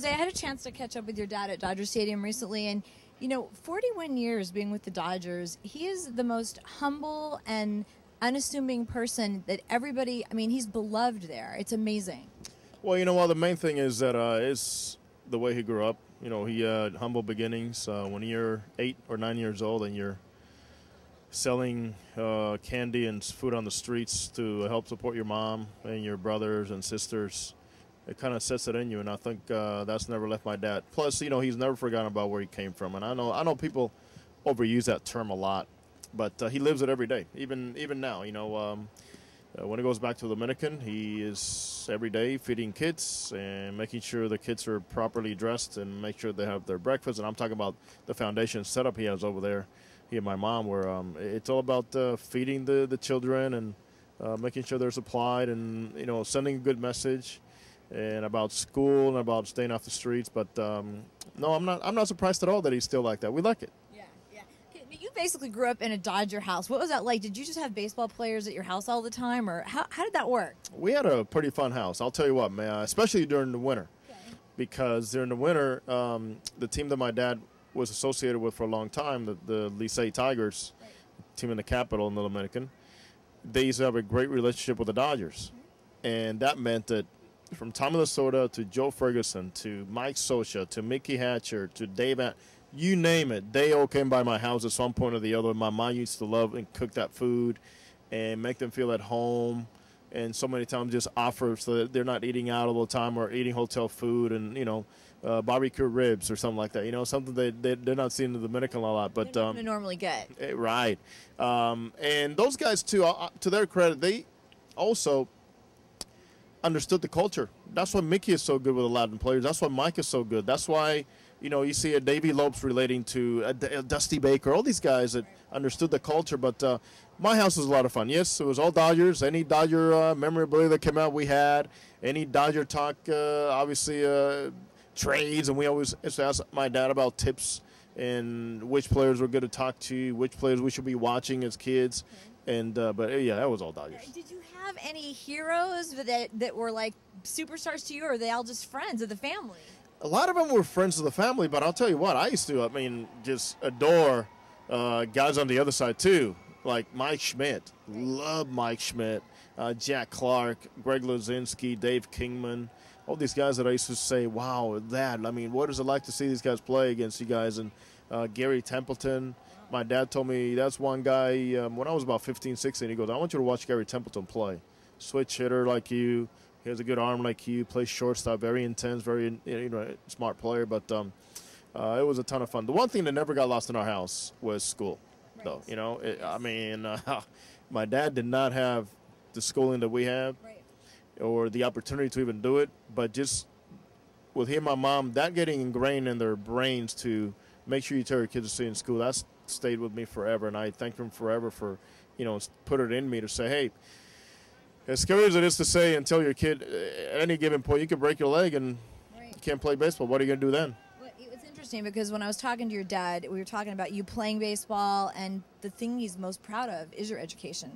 Jose, I had a chance to catch up with your dad at Dodger Stadium recently, and 41 years being with the Dodgers, he is the most humble and unassuming person that everybody, he's beloved there. It's amazing. Well, the main thing is that is the way he grew up. He had humble beginnings. When you're 8 or 9 years old and you're selling candy and food on the streets to help support your mom and your brothers and sisters, it kind of sets it in you, and I think that's never left my dad. Plus, he's never forgotten about where he came from, and I know people overuse that term a lot, but he lives it every day, even now. When he goes back to the Dominican, he is every day feeding kids and making sure the kids are properly dressed and make sure they have their breakfast. And I'm talking about the foundation setup he has over there, he and my mom, where it's all about feeding the children and making sure they're supplied and, sending a good message and about school and about staying off the streets. But, no, I'm not surprised at all that he's still like that. We like it. You basically grew up in a Dodger house. What was that like? Did you just have baseball players at your house all the time, or how did that work? We had a pretty fun house. I'll tell you what, man, especially during the winter. Okay. Because during the winter, the team that my dad was associated with for a long time, the Licey Tigers, right, team in the capital in the Dominican, they used to have a great relationship with the Dodgers. Mm-hmm. And that meant that from Tom Lasorda to Joe Ferguson to Mike Scioscia to Mickey Hatcher to Dave you name it, they all came by my house at some point or the other. My mom used to love and cook that food and make them feel at home, and so many times just offer so that they're not eating out all the time or eating hotel food and, barbecue ribs or something like that. Something they're not seeing in the Dominican a lot. But they normally get. Right. And those guys, too, to their credit, they also understood the culture. That's why Mickey is so good with the Latin players. That's why Mike is so good. That's why you see a Davey Lopes relating to a Dusty Baker, all these guys that understood the culture. But my house was a lot of fun. Yes, it was all Dodgers. Any Dodger memorabilia that came out, we had. Any Dodger talk, obviously, trades. And we always used to ask my dad about tips and which players were good to talk to, which players we should be watching as kids. Okay. And but, yeah, that was all Dodgers. Did you have any heroes that were like superstars to you, or were they all just friends of the family? A lot of them were friends of the family, but I'll tell you what, I used to, just adore guys on the other side, too, like Mike Schmidt. Love Mike Schmidt, Jack Clark, Greg Luzinski, Dave Kingman, all these guys that I used to say, wow, what is it like to see these guys play against you guys? And Gary Templeton, my dad told me that's one guy, when I was about 15, 16, he goes, I want you to watch Gary Templeton play. Switch hitter like you. He has a good arm like you, plays shortstop, very intense, very smart player. But it was a ton of fun. The one thing that never got lost in our house was school, right, though. My dad did not have the schooling that we have, right, or the opportunity to even do it. But just with him and my mom, that getting ingrained in their brains to make sure you tell your kids to stay in school, that's stayed with me forever. And I thank him forever for, put it in me to say, hey, as scary as it is to say and tell your kid at any given point, you can break your leg and right, you can't play baseball. What are you going to do then? Well, it's interesting because when I was talking to your dad, we were talking about you playing baseball, and the thing he's most proud of is your education.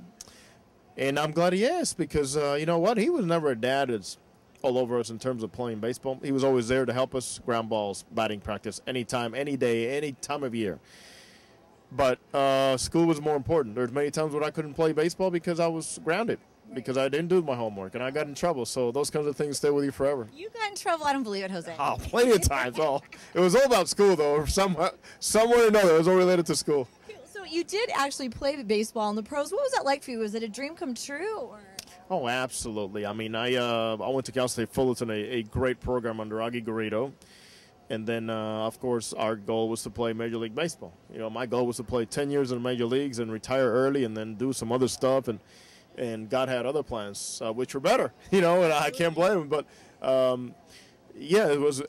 And I'm glad he is because, you know what, he was never a dad that's all over us in terms of playing baseball. He was always there to help us, ground balls, batting practice, anytime, any day, any time of year. But school was more important. There's many times when I couldn't play baseball because I was grounded. Because I didn't do my homework, and I got in trouble. So those kinds of things stay with you forever. You got in trouble? I don't believe it, Jose. Oh, plenty of times. It was all about school, though. Somewhere or another, it was all related to school. So you did actually play baseball in the pros. What was that like for you? Was it a dream come true? Or? Oh, absolutely. I went to Cal State Fullerton, a great program under Augie Garrido. And then, of course, our goal was to play Major League Baseball. My goal was to play 10 years in the Major Leagues and retire early and then do some other stuff. And God had other plans, which were better, and I can't blame him. But, yeah, it was.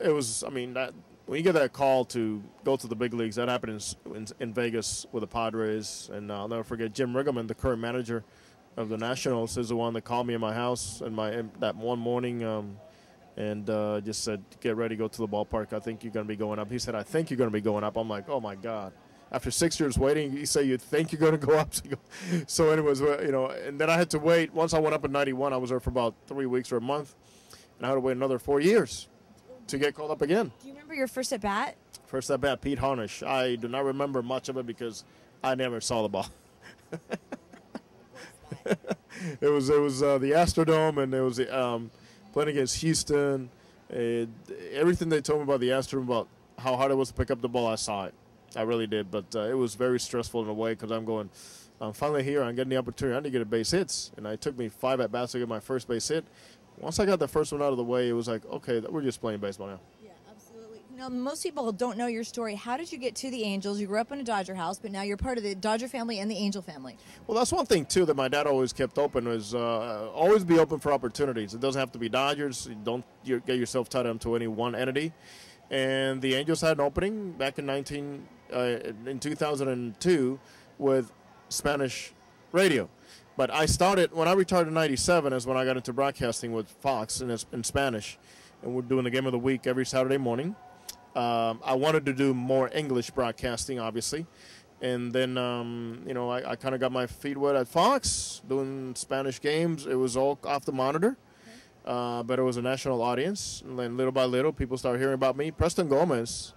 When you get that call to go to the big leagues, that happened in Vegas with the Padres. And I'll never forget Jim Riggleman, the current manager of the Nationals, is the one that called me in my house that one morning and just said, get ready, go to the ballpark. I think you're going to be going up. He said, I think you're going to be going up. I'm like, oh, my God. After 6 years waiting, you say you think you're going to go up. So anyways, and then I had to wait. Once I went up in 91, I was there for about 3 weeks or a month, and I had to wait another 4 years. to get called up again. Do you remember your first at bat? First at bat, Pete Harnish. I do not remember much of it because I never saw the ball. It was the Astrodome, and it was playing against Houston. Everything they told me about the Astrodome, about how hard it was to pick up the ball, I saw it. I really did, but it was very stressful in a way because I'm finally here. I'm getting the opportunity. I need to get a base hits, and it took me 5 at bats to get my first base hit. Once I got the first one out of the way, it was like, okay, we're just playing baseball now. Yeah, absolutely. Now, most people don't know your story. How did you get to the Angels? You grew up in a Dodger house, but now you're part of the Dodger family and the Angel family. Well, that's one thing, too, that my dad always kept open was always be open for opportunities. It doesn't have to be Dodgers. Don't get yourself tied into any one entity. And the Angels had an opening back in 2002 with Spanish radio. But I started, when I retired in 97 is when I got into broadcasting with Fox in Spanish. And we're doing the game of the week every Saturday morning. I wanted to do more English broadcasting, obviously. And then, I kind of got my feet wet at Fox doing Spanish games. It was all off the monitor. But it was a national audience. And then little by little, people started hearing about me. Preston Gomez,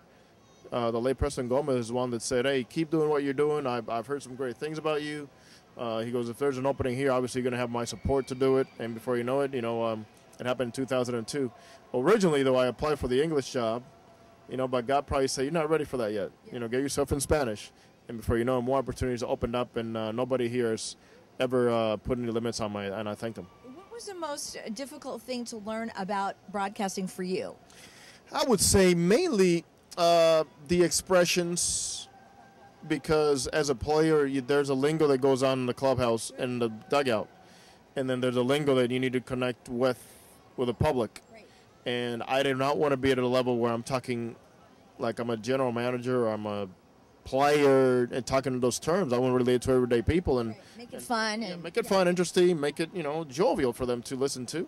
the late Preston Gomez, is one that said, hey, keep doing what you're doing. I've heard some great things about you. He goes, if there's an opening here, obviously you're going to have my support to do it. And before you know it, it happened in 2002. Originally, though, I applied for the English job, but God probably said, you're not ready for that yet. Get yourself in Spanish. And before you know it, more opportunities opened up, and nobody here has ever put any limits on and I thank them. What was the most difficult thing to learn about broadcasting for you? I would say mainly the expressions, because as a player, there's a lingo that goes on in the clubhouse and the dugout, and then there's a lingo that you need to connect with the public. Right. And I do not want to be at a level where I'm talking like I'm a general manager or I'm a player and talking in those terms. I want to relate to everyday people and make it fun. Make it fun, interesting, make it, jovial for them to listen to.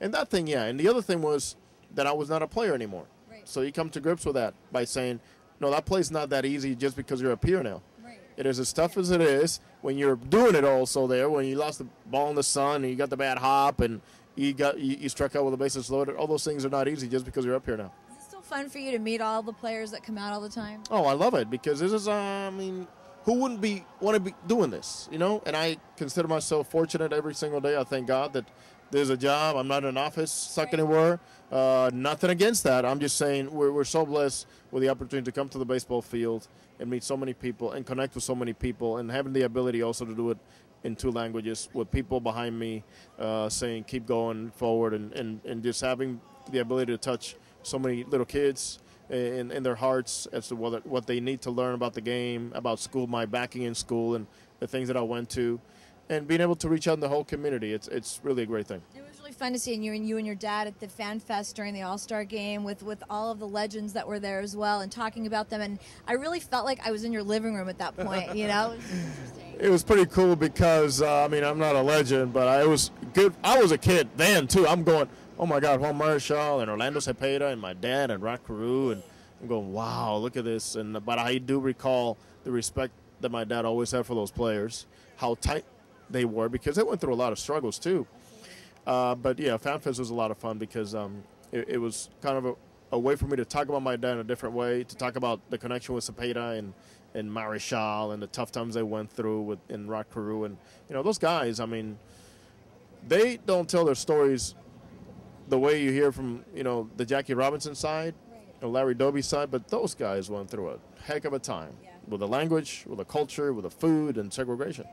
And that thing, yeah. And the other thing was that I was not a player anymore. Right. So you come to grips with that by saying, no, that play's not that easy just because you're a peer now. Right. It is as tough as it is when you're doing it also there, when you lost the ball in the sun and you got the bad hop and you struck out with the bases loaded. All those things are not easy just because you're up here now. Is it still fun for you to meet all the players that come out all the time? Oh, I love it because this is, who wouldn't want to be doing this, And I consider myself fortunate every single day. I thank God that there's a job. I'm not in an office stuck anywhere. Nothing against that. I'm just saying we're so blessed with the opportunity to come to the baseball field and meet so many people and connect with so many people and having the ability also to do it in 2 languages with people behind me saying keep going forward and just having the ability to touch so many little kids in their hearts as to what they need to learn about the game, about school, my backing in school, and the things that I went to, and being able to reach out in the whole community. It's really a great thing. It was really fun to see you and your dad at the Fan Fest during the All-Star Game with all of the legends that were there as well and talking about them. And I really felt like I was in your living room at that point, It was interesting. It was pretty cool because, I'm not a legend, but I was good. I was a kid then, too. I'm going, oh, my God, Juan Marichal and Orlando Cepeda and my dad and Rod Carew. And I'm going, wow, look at this. But I do recall the respect that my dad always had for those players, how tight they were, because they went through a lot of struggles, too. But, yeah, FanFest was a lot of fun because it was kind of a way for me to talk about my dad in a different way, to talk about the connection with Cepeda and Marichal and the tough times they went through in Rod Carew. And, those guys, they don't tell their stories the way you hear from, the Jackie Robinson side, or Larry Doby side, but those guys went through a heck of a time with the language, with the culture, with the food, and segregation.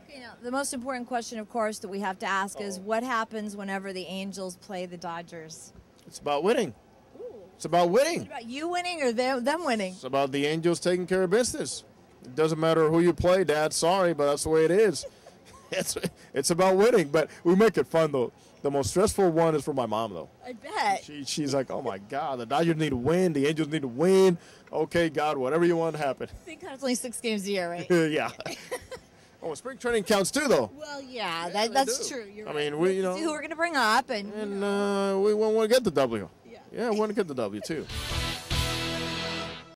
Okay, now, the most important question, of course, that we have to ask is what happens whenever the Angels play the Dodgers? It's about winning. It's about winning. Is it about you winning or them winning? It's about the Angels taking care of business. It doesn't matter who you play, Dad. Sorry, but that's the way it is. It's about winning, but we make it fun, though. The most stressful one is for my mom, though. I bet. She's like, oh, my God, the Dodgers need to win. The Angels need to win. Okay, God, whatever you want to happen. I think it's only 6 games a year, right? Yeah. Oh, spring training counts, too, though. Well, yeah, that's true. You're right. We, see who we're going to bring up. And we want to get the W. Yeah, we want to get the W, too.